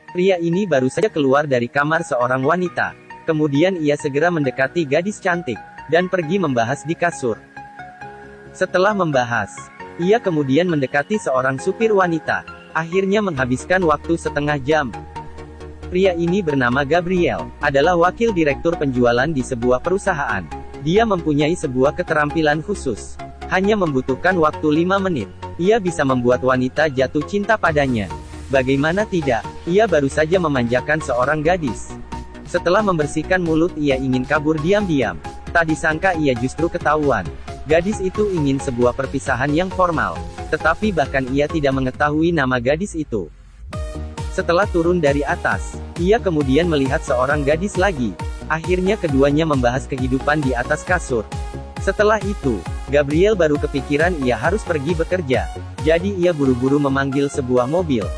Pria ini baru saja keluar dari kamar seorang wanita. Kemudian ia segera mendekati gadis cantik, dan pergi membahas di kasur. Setelah membahas, ia kemudian mendekati seorang supir wanita. Akhirnya menghabiskan waktu setengah jam. Pria ini bernama Gabriel, adalah wakil direktur penjualan di sebuah perusahaan. Dia mempunyai sebuah keterampilan khusus. Hanya membutuhkan waktu 5 menit. Ia bisa membuat wanita jatuh cinta padanya. Bagaimana tidak, ia baru saja memanjakan seorang gadis. Setelah membersihkan mulut ia ingin kabur diam-diam. Tak disangka ia justru ketahuan. Gadis itu ingin sebuah perpisahan yang formal. Tetapi bahkan ia tidak mengetahui nama gadis itu. Setelah turun dari atas, ia kemudian melihat seorang gadis lagi. Akhirnya keduanya membahas kehidupan di atas kasur. Setelah itu, Gabriel baru kepikiran ia harus pergi bekerja. Jadi ia buru-buru memanggil sebuah mobil.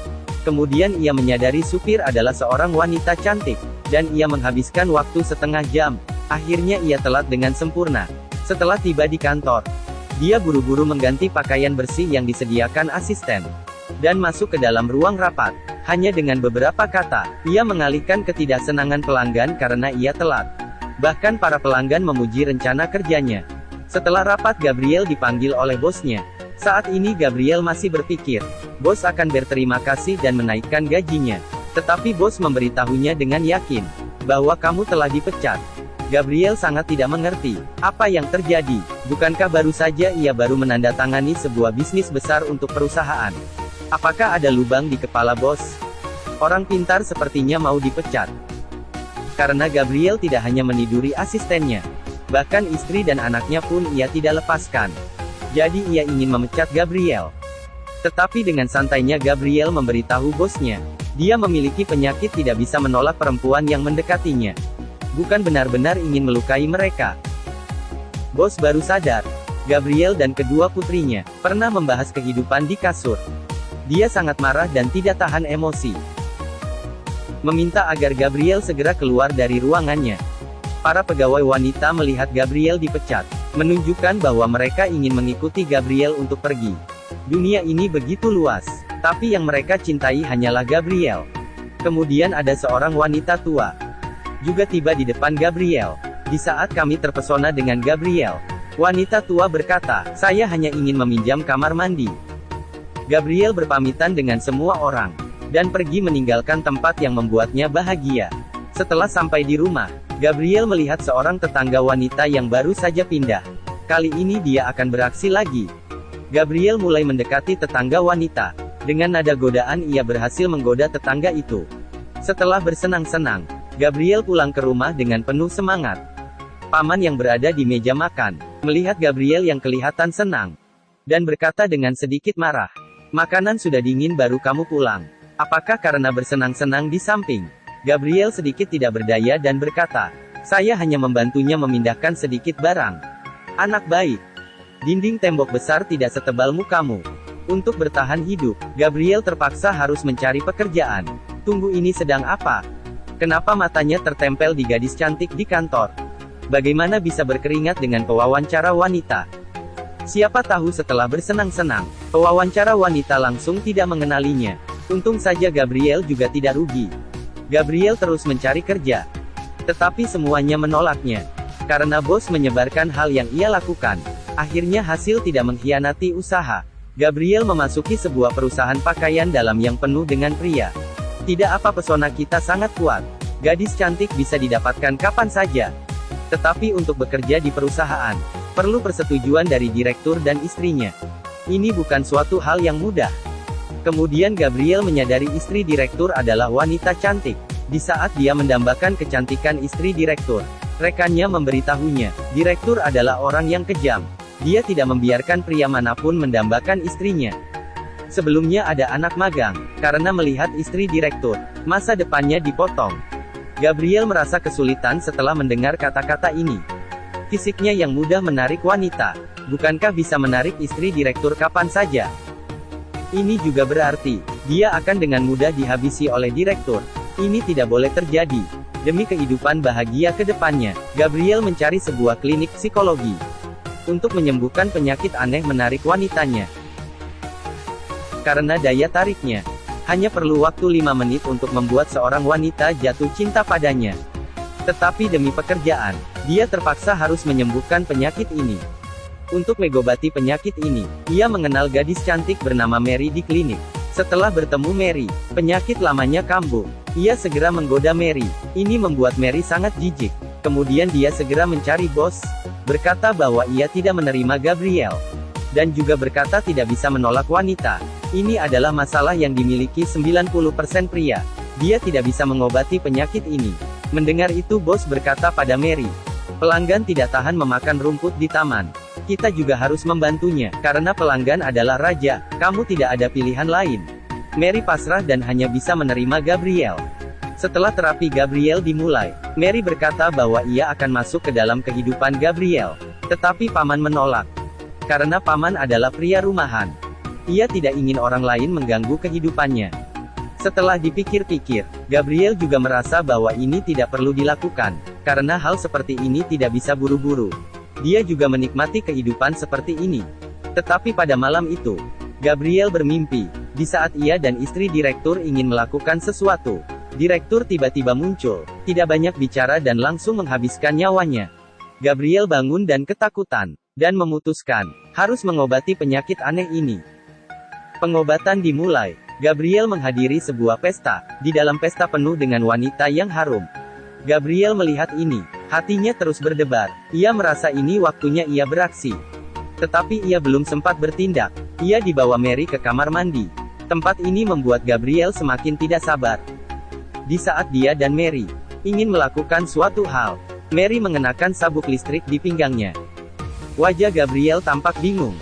Kemudian ia menyadari supir adalah seorang wanita cantik, dan ia menghabiskan waktu setengah jam. Akhirnya ia telat dengan sempurna. Setelah tiba di kantor, dia buru-buru mengganti pakaian bersih yang disediakan asisten, dan masuk ke dalam ruang rapat. Hanya dengan beberapa kata, ia mengalihkan ketidaksenangan pelanggan karena ia telat. Bahkan para pelanggan memuji rencana kerjanya. Setelah rapat Gabriel dipanggil oleh bosnya. Saat ini Gabriel masih berpikir, bos akan berterima kasih dan menaikkan gajinya. Tetapi bos memberitahunya dengan yakin, bahwa kamu telah dipecat. Gabriel sangat tidak mengerti, apa yang terjadi. Bukankah baru saja ia baru menandatangani sebuah bisnis besar untuk perusahaan? Apakah ada lubang di kepala bos? Orang pintar sepertinya mau dipecat. Karena Gabriel tidak hanya meniduri asistennya, bahkan istri dan anaknya pun ia tidak lepaskan. Jadi ia ingin memecat Gabriel. Tetapi dengan santainya Gabriel memberitahu bosnya, dia memiliki penyakit tidak bisa menolak perempuan yang mendekatinya. Bukan benar-benar ingin melukai mereka. Bos baru sadar, Gabriel dan kedua putrinya, pernah membahas kehidupan di kasur. Dia sangat marah dan tidak tahan emosi. Meminta agar Gabriel segera keluar dari ruangannya. Para pegawai wanita melihat Gabriel dipecat, menunjukkan bahwa mereka ingin mengikuti Gabriel untuk pergi. Dunia ini begitu luas, tapi yang mereka cintai hanyalah Gabriel. Kemudian ada seorang wanita tua, juga tiba di depan Gabriel. Di saat kami terpesona dengan Gabriel, wanita tua berkata, saya hanya ingin meminjam kamar mandi. Gabriel berpamitan dengan semua orang, dan pergi meninggalkan tempat yang membuatnya bahagia. Setelah sampai di rumah, Gabriel melihat seorang tetangga wanita yang baru saja pindah. Kali ini dia akan beraksi lagi. Gabriel mulai mendekati tetangga wanita. Dengan nada godaan ia berhasil menggoda tetangga itu. Setelah bersenang-senang, Gabriel pulang ke rumah dengan penuh semangat. Paman yang berada di meja makan, melihat Gabriel yang kelihatan senang, dan berkata dengan sedikit marah, makanan sudah dingin baru kamu pulang. Apakah karena bersenang-senang di samping? Gabriel sedikit tidak berdaya dan berkata, saya hanya membantunya memindahkan sedikit barang. Anak baik. Dinding tembok besar tidak setebal mukamu. Untuk bertahan hidup, Gabriel terpaksa harus mencari pekerjaan. Tunggu, ini sedang apa? Kenapa matanya tertempel di gadis cantik di kantor? Bagaimana bisa berkeringat dengan pewawancara wanita? Siapa tahu setelah bersenang-senang, pewawancara wanita langsung tidak mengenalinya. Untung saja Gabriel juga tidak rugi. Gabriel terus mencari kerja. Tetapi semuanya menolaknya. Karena bos menyebarkan hal yang ia lakukan. Akhirnya hasil tidak mengkhianati usaha. Gabriel memasuki sebuah perusahaan pakaian dalam yang penuh dengan pria. Tidak apa, pesona kita sangat kuat. Gadis cantik bisa didapatkan kapan saja. Tetapi untuk bekerja di perusahaan, perlu persetujuan dari direktur dan istrinya. Ini bukan suatu hal yang mudah. Kemudian Gabriel menyadari istri direktur adalah wanita cantik. Di saat dia mendambakan kecantikan istri direktur, rekannya memberitahunya, direktur adalah orang yang kejam. Dia tidak membiarkan pria manapun mendambakan istrinya. Sebelumnya ada anak magang, karena melihat istri direktur, masa depannya dipotong. Gabriel merasa kesulitan setelah mendengar kata-kata ini. Fisiknya yang mudah menarik wanita, bukankah bisa menarik istri direktur kapan saja? Ini juga berarti, dia akan dengan mudah dihabisi oleh direktur. Ini tidak boleh terjadi. Demi kehidupan bahagia ke depannya, Gabriel mencari sebuah klinik psikologi. Untuk menyembuhkan penyakit aneh menarik wanitanya. Karena daya tariknya, Hanya perlu waktu 5 menit untuk membuat seorang wanita jatuh cinta padanya. Tetapi demi pekerjaan, dia terpaksa harus menyembuhkan penyakit ini. Untuk mengobati penyakit ini, ia mengenal gadis cantik bernama Mary di klinik. Setelah bertemu Mary, penyakit lamanya kambuh. Ia segera menggoda Mary. Ini membuat Mary sangat jijik. Kemudian dia segera mencari bos, berkata bahwa ia tidak menerima Gabriel. Dan juga berkata tidak bisa menolak wanita. Ini adalah masalah yang dimiliki 90% pria. Dia tidak bisa mengobati penyakit ini. Mendengar itu bos berkata pada Mary, pelanggan tidak tahan memakan rumput di taman. Kita juga harus membantunya, karena pelanggan adalah raja, kamu tidak ada pilihan lain. Mary pasrah dan hanya bisa menerima Gabriel. Setelah terapi Gabriel dimulai, Mary berkata bahwa ia akan masuk ke dalam kehidupan Gabriel. Tetapi paman menolak. Karena paman adalah pria rumahan. Ia tidak ingin orang lain mengganggu kehidupannya. Setelah dipikir-pikir, Gabriel juga merasa bahwa ini tidak perlu dilakukan, karena hal seperti ini tidak bisa buru-buru. Dia juga menikmati kehidupan seperti ini. Tetapi pada malam itu, Gabriel bermimpi. Di saat ia dan istri direktur ingin melakukan sesuatu, direktur tiba-tiba muncul, tidak banyak bicara dan langsung menghabiskan nyawanya. Gabriel bangun dan ketakutan, dan memutuskan, harus mengobati penyakit aneh ini. Pengobatan dimulai. Gabriel menghadiri sebuah pesta. Di dalam pesta penuh dengan wanita yang harum. Gabriel melihat ini, hatinya terus berdebar. Ia merasa ini waktunya ia beraksi. Tetapi ia belum sempat bertindak. Ia dibawa Mary ke kamar mandi. Tempat ini membuat Gabriel semakin tidak sabar. Di saat dia dan Mary ingin melakukan suatu hal, Mary mengenakan sabuk listrik di pinggangnya. Wajah Gabriel tampak bingung.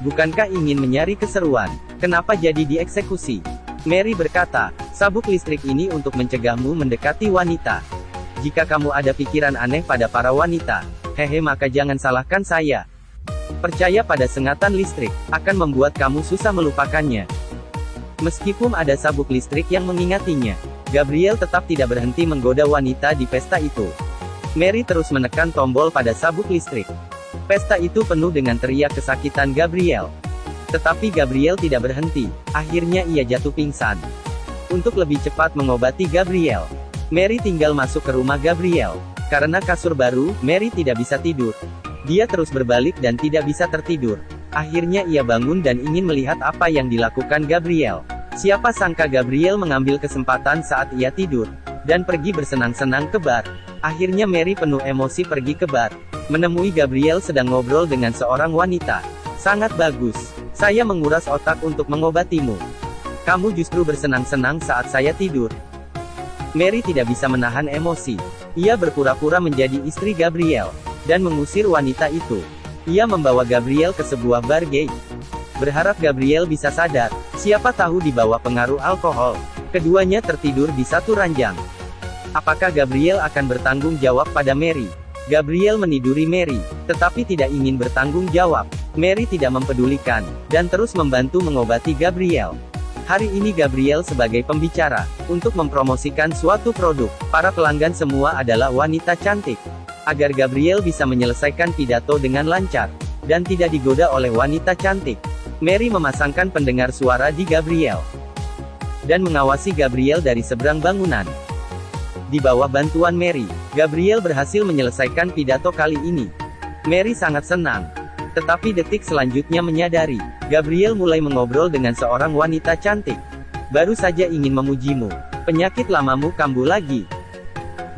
Bukankah ingin menyari keseruan? Kenapa jadi dieksekusi? Mary berkata, sabuk listrik ini untuk mencegahmu mendekati wanita. Jika kamu ada pikiran aneh pada para wanita, hehe, maka jangan salahkan saya. Percaya pada sengatan listrik, akan membuat kamu susah melupakannya. Meskipun ada sabuk listrik yang mengingatinya, Gabriel tetap tidak berhenti menggoda wanita di pesta itu. Mary terus menekan tombol pada sabuk listrik. Pesta itu penuh dengan teriak kesakitan Gabriel. Tetapi Gabriel tidak berhenti, akhirnya ia jatuh pingsan. Untuk lebih cepat mengobati Gabriel, Mary tinggal masuk ke rumah Gabriel. Karena kasur baru, Mary tidak bisa tidur. Dia terus berbalik dan tidak bisa tertidur. Akhirnya ia bangun dan ingin melihat apa yang dilakukan Gabriel. Siapa sangka Gabriel mengambil kesempatan saat ia tidur, dan pergi bersenang-senang ke bar. Akhirnya Mary penuh emosi pergi ke bar, menemui Gabriel sedang ngobrol dengan seorang wanita. Sangat bagus. Saya menguras otak untuk mengobatimu. Kamu justru bersenang-senang saat saya tidur. Mary tidak bisa menahan emosi. Ia berpura-pura menjadi istri Gabriel, dan mengusir wanita itu. Ia membawa Gabriel ke sebuah bar gay. Berharap Gabriel bisa sadar. Siapa tahu di bawah pengaruh alkohol, keduanya tertidur di satu ranjang. Apakah Gabriel akan bertanggung jawab pada Mary? Gabriel meniduri Mary, tetapi tidak ingin bertanggung jawab. Mary tidak mempedulikan, dan terus membantu mengobati Gabriel. Hari ini Gabriel sebagai pembicara, untuk mempromosikan suatu produk. Para pelanggan semua adalah wanita cantik. Agar Gabriel bisa menyelesaikan pidato dengan lancar, dan tidak digoda oleh wanita cantik, Mary memasangkan pendengar suara di Gabriel, dan mengawasi Gabriel dari seberang bangunan. Di bawah bantuan Mary, Gabriel berhasil menyelesaikan pidato kali ini. Mary sangat senang. Tetapi detik selanjutnya menyadari, Gabriel mulai mengobrol dengan seorang wanita cantik. Baru saja ingin memujimu, penyakit lamamu kambuh lagi.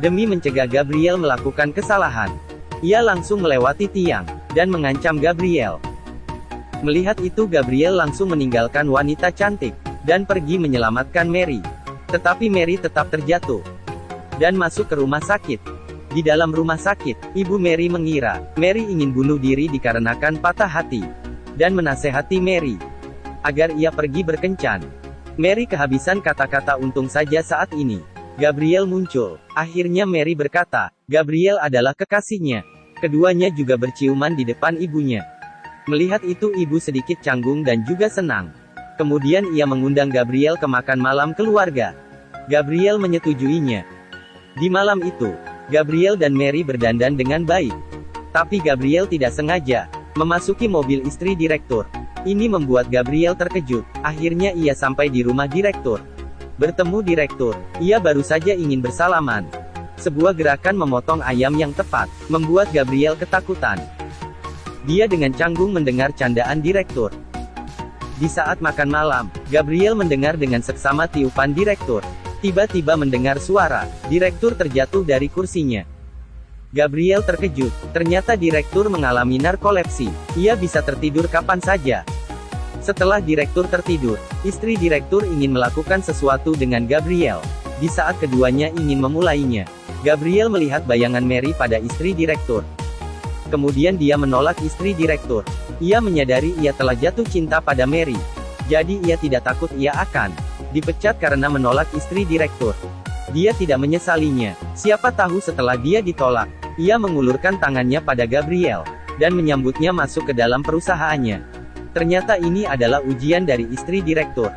Demi mencegah Gabriel melakukan kesalahan, ia langsung melewati tiang, dan mengancam Gabriel. Melihat itu Gabriel langsung meninggalkan wanita cantik, dan pergi menyelamatkan Mary. Tetapi Mary tetap terjatuh, dan masuk ke rumah sakit. Di dalam rumah sakit, ibu Mary mengira, Mary ingin bunuh diri dikarenakan patah hati, dan menasehati Mary, agar ia pergi berkencan. Mary kehabisan kata-kata. Untung saja saat ini, Gabriel muncul. Akhirnya Mary berkata, Gabriel adalah kekasihnya. Keduanya juga berciuman di depan ibunya. Melihat itu ibu sedikit canggung dan juga senang. Kemudian ia mengundang Gabriel ke makan malam keluarga. Gabriel menyetujuinya. Di malam itu, Gabriel dan Mary berdandan dengan baik. Tapi Gabriel tidak sengaja memasuki mobil istri direktur. Ini membuat Gabriel terkejut. Akhirnya ia sampai di rumah direktur. Bertemu direktur, ia baru saja ingin bersalaman. Sebuah gerakan memotong ayam yang tepat, membuat Gabriel ketakutan. Dia dengan canggung mendengar candaan direktur. Di saat makan malam, Gabriel mendengar dengan seksama tiupan direktur. Tiba-tiba mendengar suara, direktur terjatuh dari kursinya. Gabriel terkejut, ternyata direktur mengalami narkolepsi. Ia bisa tertidur kapan saja. Setelah direktur tertidur, istri direktur ingin melakukan sesuatu dengan Gabriel. Di saat keduanya ingin memulainya, Gabriel melihat bayangan Mary pada istri direktur. Kemudian dia menolak istri direktur. Ia menyadari ia telah jatuh cinta pada Mary. Jadi ia tidak takut ia akan dipecat karena menolak istri direktur. Dia tidak menyesalinya. Siapa tahu setelah dia ditolak, ia mengulurkan tangannya pada Gabriel, dan menyambutnya masuk ke dalam perusahaannya. Ternyata ini adalah ujian dari istri direktur.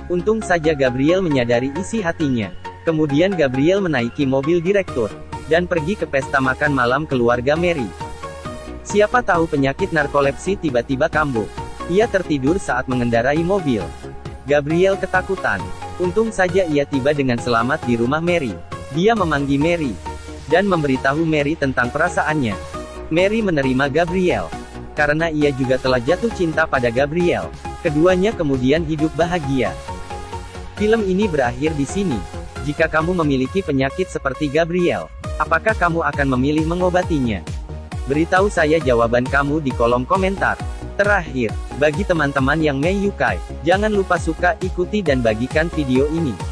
Untung saja Gabriel menyadari isi hatinya. Kemudian Gabriel menaiki mobil direktur, dan pergi ke pesta makan malam keluarga Mary. Siapa tahu penyakit narkolepsi tiba-tiba kambuh. Ia tertidur saat mengendarai mobil. Gabriel ketakutan. Untung saja ia tiba dengan selamat di rumah Mary. Dia memanggil Mary, dan memberitahu Mary tentang perasaannya. Mary menerima Gabriel, karena ia juga telah jatuh cinta pada Gabriel. Keduanya kemudian hidup bahagia. Film ini berakhir di sini. Jika kamu memiliki penyakit seperti Gabriel, apakah kamu akan memilih mengobatinya? Beritahu saya jawaban kamu di kolom komentar. Terakhir, bagi teman-teman yang menyukai, jangan lupa suka, ikuti dan bagikan video ini.